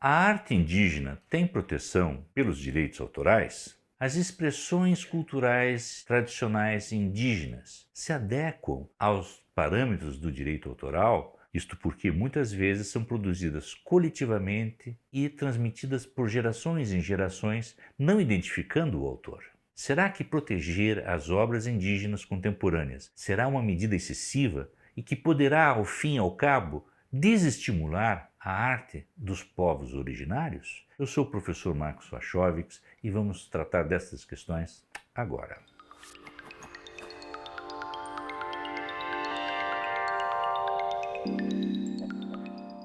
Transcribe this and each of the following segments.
A arte indígena tem proteção pelos direitos autorais? As expressões culturais tradicionais indígenas se adequam aos parâmetros do direito autoral? Isto porque muitas vezes são produzidas coletivamente e transmitidas por gerações em gerações, não identificando o autor. Será que proteger as obras indígenas contemporâneas será uma medida excessiva e que poderá, ao fim e ao cabo, desestimular a arte dos povos originários? Eu sou o professor Marcos Wachowicz e vamos tratar dessas questões agora.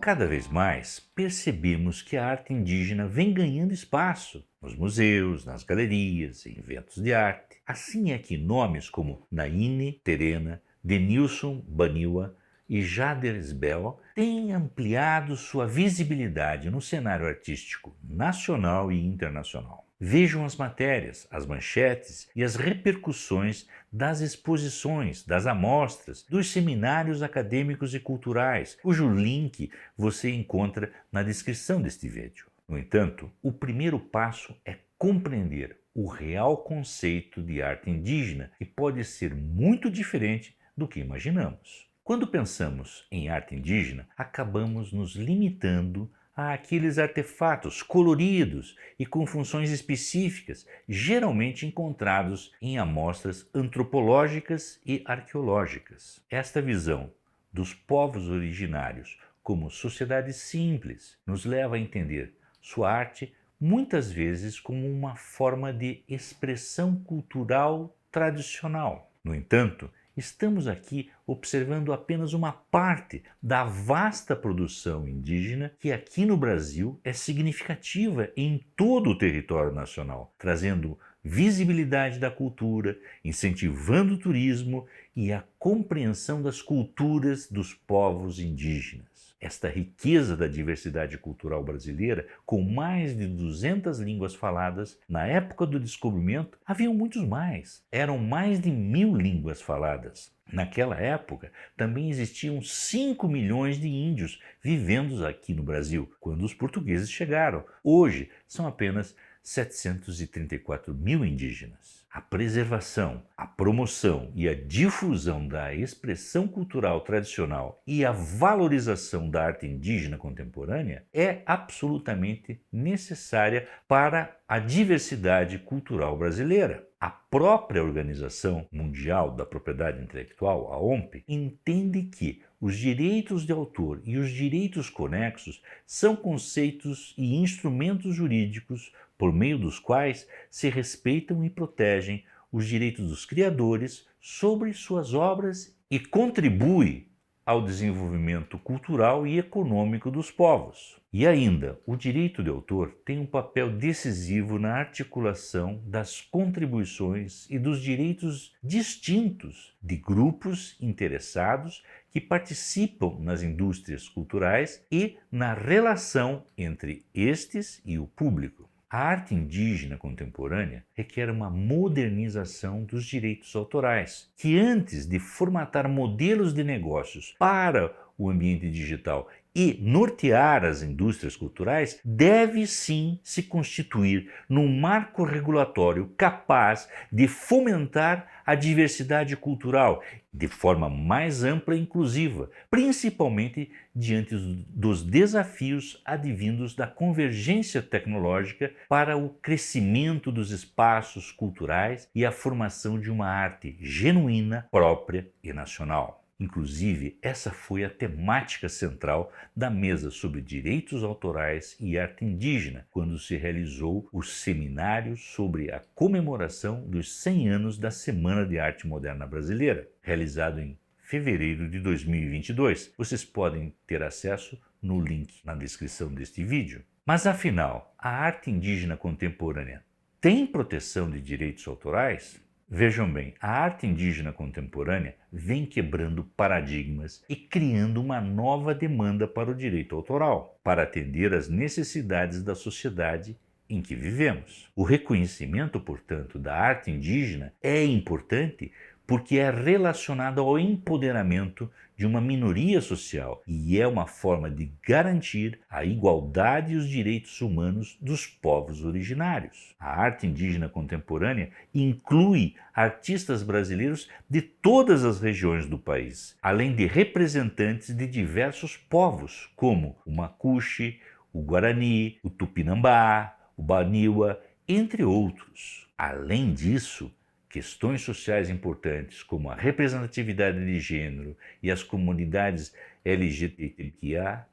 Cada vez mais percebemos que a arte indígena vem ganhando espaço nos museus, nas galerias, em eventos de arte. Assim é que nomes como Naine Terena, Denilson Baniwa e Jader Sbel têm ampliado sua visibilidade no cenário artístico nacional e internacional. Vejam as matérias, as manchetes e as repercussões das exposições, das amostras, dos seminários acadêmicos e culturais, cujo link você encontra na descrição deste vídeo. No entanto, o primeiro passo é compreender o real conceito de arte indígena, que pode ser muito diferente do que imaginamos. Quando pensamos em arte indígena, acabamos nos limitando àqueles artefatos coloridos e com funções específicas, geralmente encontrados em amostras antropológicas e arqueológicas. Esta visão dos povos originários como sociedade simples nos leva a entender sua arte muitas vezes como uma forma de expressão cultural tradicional. No entanto, estamos aqui observando apenas uma parte da vasta produção indígena que aqui no Brasil é significativa em todo o território nacional, trazendo visibilidade da cultura, incentivando o turismo e a compreensão das culturas dos povos indígenas. Esta riqueza da diversidade cultural brasileira, com mais de 200 línguas faladas, na época do descobrimento haviam muitos mais. Eram mais de 1000 línguas faladas. Naquela época, também existiam 5 milhões de índios vivendo aqui no Brasil, quando os portugueses chegaram. Hoje, são apenas 734 mil indígenas. A preservação, a promoção e a difusão da expressão cultural tradicional e a valorização da arte indígena contemporânea é absolutamente necessária para a diversidade cultural brasileira. A própria Organização Mundial da Propriedade Intelectual, a OMP, entende que os direitos de autor e os direitos conexos são conceitos e instrumentos jurídicos por meio dos quais se respeitam e protegem os direitos dos criadores sobre suas obras e contribui ao desenvolvimento cultural e econômico dos povos. E ainda, o direito de autor tem um papel decisivo na articulação das contribuições e dos direitos distintos de grupos interessados que participam nas indústrias culturais e na relação entre estes e o público. A arte indígena contemporânea requer uma modernização dos direitos autorais, que antes de formatar modelos de negócios para o ambiente digital e nortear as indústrias culturais, deve sim se constituir num marco regulatório capaz de fomentar a diversidade cultural de forma mais ampla e inclusiva, principalmente diante dos desafios advindos da convergência tecnológica para o crescimento dos espaços culturais e a formação de uma arte genuína, própria e nacional. Inclusive, essa foi a temática central da mesa sobre direitos autorais e arte indígena, quando se realizou o seminário sobre a comemoração dos 100 anos da Semana de Arte Moderna Brasileira, realizado em fevereiro de 2022. Vocês podem ter acesso no link na descrição deste vídeo. Mas afinal, a arte indígena contemporânea tem proteção de direitos autorais? Vejam bem, a arte indígena contemporânea vem quebrando paradigmas e criando uma nova demanda para o direito autoral, para atender às necessidades da sociedade em que vivemos. O reconhecimento, portanto, da arte indígena é importante porque é relacionado ao empoderamento de uma minoria social e é uma forma de garantir a igualdade e os direitos humanos dos povos originários. A arte indígena contemporânea inclui artistas brasileiros de todas as regiões do país, além de representantes de diversos povos, como o Macuxe, o Guarani, o Tupinambá, o Baniwa, entre outros. Além disso, questões sociais importantes como a representatividade de gênero e as comunidades LGBTQIA+,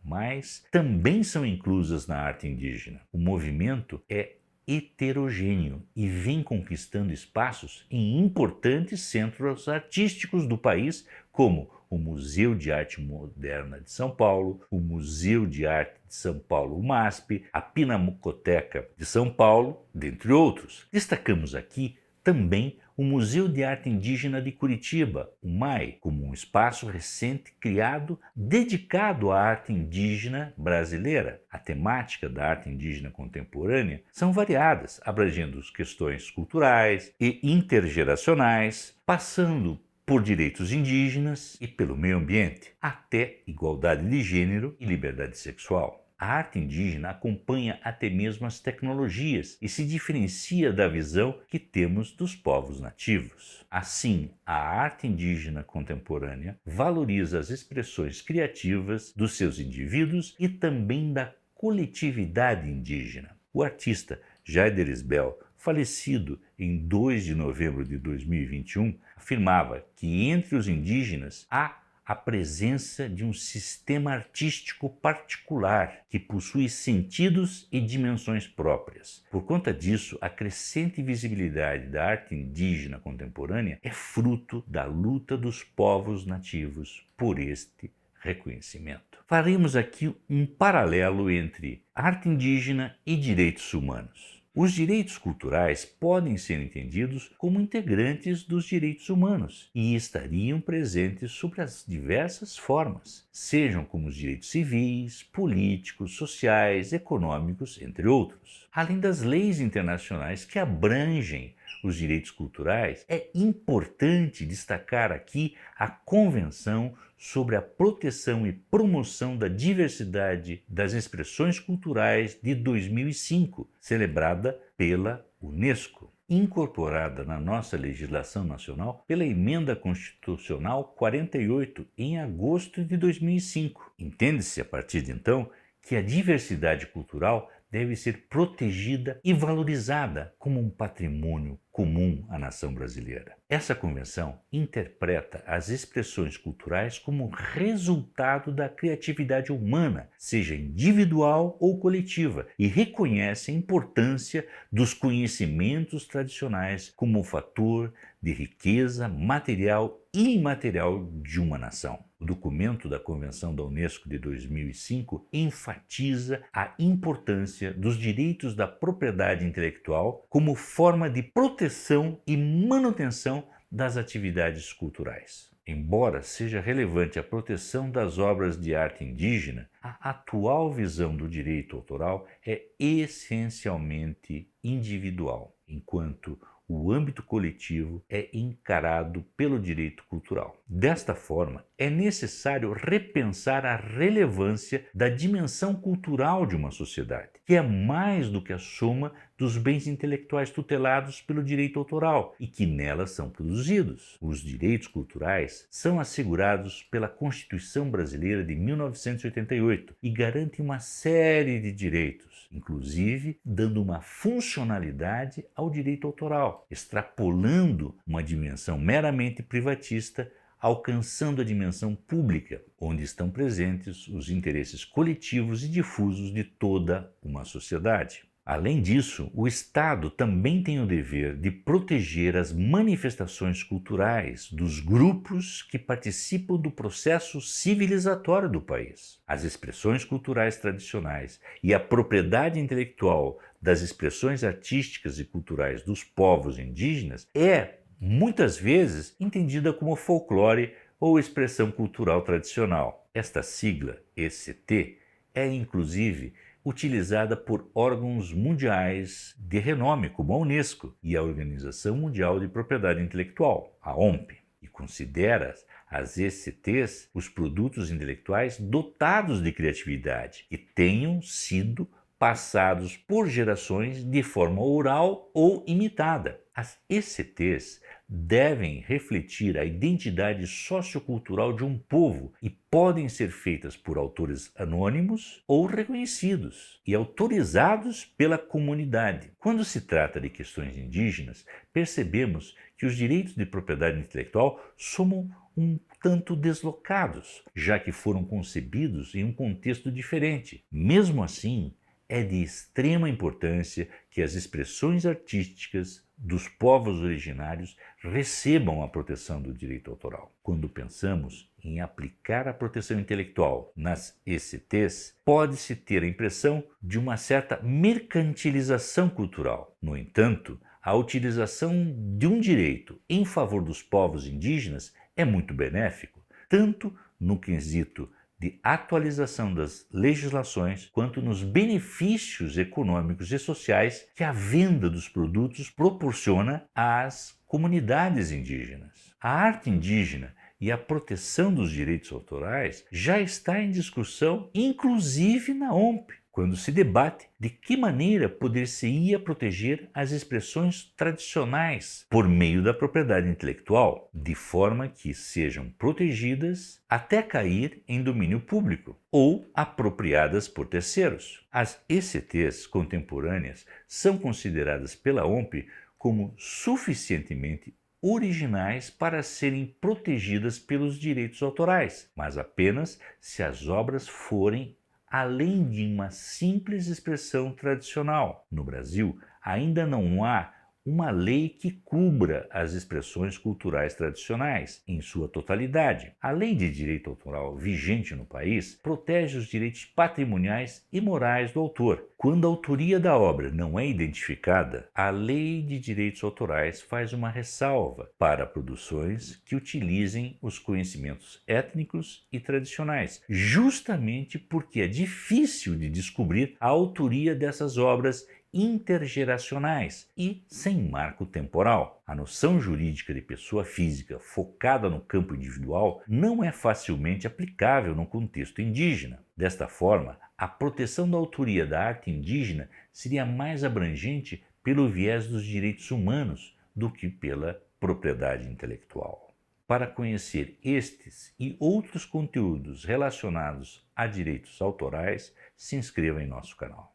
também são inclusas na arte indígena. O movimento é heterogêneo e vem conquistando espaços em importantes centros artísticos do país, como o Museu de Arte Moderna de São Paulo, o Museu de Arte de São Paulo, o MASP, a Pinacoteca de São Paulo, dentre outros. Destacamos aqui também o Museu de Arte Indígena de Curitiba, o MAI, como um espaço recente criado dedicado à arte indígena brasileira. A temática da arte indígena contemporânea são variadas, abrangendo questões culturais e intergeracionais, passando por direitos indígenas e pelo meio ambiente, até igualdade de gênero e liberdade sexual. A arte indígena acompanha até mesmo as tecnologias e se diferencia da visão que temos dos povos nativos. Assim, a arte indígena contemporânea valoriza as expressões criativas dos seus indivíduos e também da coletividade indígena. O artista Jaider Isbel, falecido em 2 de novembro de 2021, afirmava que entre os indígenas há a presença de um sistema artístico particular que possui sentidos e dimensões próprias. Por conta disso, a crescente visibilidade da arte indígena contemporânea é fruto da luta dos povos nativos por este reconhecimento. Faremos aqui um paralelo entre arte indígena e direitos humanos. Os direitos culturais podem ser entendidos como integrantes dos direitos humanos e estariam presentes sob as diversas formas, sejam como os direitos civis, políticos, sociais, econômicos, entre outros. Além das leis internacionais que abrangem os direitos culturais, é importante destacar aqui a Convenção sobre a Proteção e Promoção da Diversidade das Expressões Culturais de 2005, celebrada pela Unesco, incorporada na nossa legislação nacional pela Emenda Constitucional 48 em agosto de 2005. Entende-se a partir de então que a diversidade cultural deve ser protegida e valorizada como um patrimônio comum à nação brasileira. Essa convenção interpreta as expressões culturais como resultado da criatividade humana, seja individual ou coletiva, e reconhece a importância dos conhecimentos tradicionais como um fator de riqueza material e imaterial de uma nação. O documento da Convenção da Unesco de 2005 enfatiza a importância dos direitos da propriedade intelectual como forma de proteção e manutenção das atividades culturais. Embora seja relevante a proteção das obras de arte indígena, a atual visão do direito autoral é essencialmente individual, enquanto o âmbito coletivo é encarado pelo direito cultural. Desta forma, é necessário repensar a relevância da dimensão cultural de uma sociedade, que é mais do que a soma dos bens intelectuais tutelados pelo direito autoral e que nelas são produzidos. Os direitos culturais são assegurados pela Constituição Brasileira de 1988 e garantem uma série de direitos, inclusive dando uma funcionalidade ao direito autoral, extrapolando uma dimensão meramente privatista, alcançando a dimensão pública, onde estão presentes os interesses coletivos e difusos de toda uma sociedade. Além disso, o Estado também tem o dever de proteger as manifestações culturais dos grupos que participam do processo civilizatório do país. As expressões culturais tradicionais e a propriedade intelectual das expressões artísticas e culturais dos povos indígenas é, muitas vezes, entendida como folclore ou expressão cultural tradicional. Esta sigla, ECT, é inclusive utilizada por órgãos mundiais de renome como a Unesco e a Organização Mundial de Propriedade Intelectual, a OMP. e considera as ECTs os produtos intelectuais dotados de criatividade e tenham sido passados por gerações de forma oral ou imitada. As ECTs devem refletir a identidade sociocultural de um povo e podem ser feitas por autores anônimos ou reconhecidos e autorizados pela comunidade. Quando se trata de questões indígenas, percebemos que os direitos de propriedade intelectual são um tanto deslocados, já que foram concebidos em um contexto diferente. Mesmo assim, é de extrema importância que as expressões artísticas dos povos originários recebam a proteção do direito autoral. Quando pensamos em aplicar a proteção intelectual nas ECTs, pode-se ter a impressão de uma certa mercantilização cultural. No entanto, a utilização de um direito em favor dos povos indígenas é muito benéfico, tanto no quesito de atualização das legislações, quanto nos benefícios econômicos e sociais que a venda dos produtos proporciona às comunidades indígenas. A arte indígena e a proteção dos direitos autorais já está em discussão, inclusive na OMP, quando se debate de que maneira poder-se-ia proteger as expressões tradicionais por meio da propriedade intelectual, de forma que sejam protegidas até cair em domínio público ou apropriadas por terceiros. As ECTs contemporâneas são consideradas pela OMP como suficientemente originais para serem protegidas pelos direitos autorais, mas apenas se as obras forem além de uma simples expressão tradicional. No Brasil, ainda não há uma lei que cubra as expressões culturais tradicionais em sua totalidade. A lei de direito autoral vigente no país protege os direitos patrimoniais e morais do autor. Quando a autoria da obra não é identificada, a lei de direitos autorais faz uma ressalva para produções que utilizem os conhecimentos étnicos e tradicionais, justamente porque é difícil de descobrir a autoria dessas obras intergeracionais e sem marco temporal. A noção jurídica de pessoa física focada no campo individual não é facilmente aplicável no contexto indígena. Desta forma, a proteção da autoria da arte indígena seria mais abrangente pelo viés dos direitos humanos do que pela propriedade intelectual. Para conhecer estes e outros conteúdos relacionados a direitos autorais, se inscreva em nosso canal.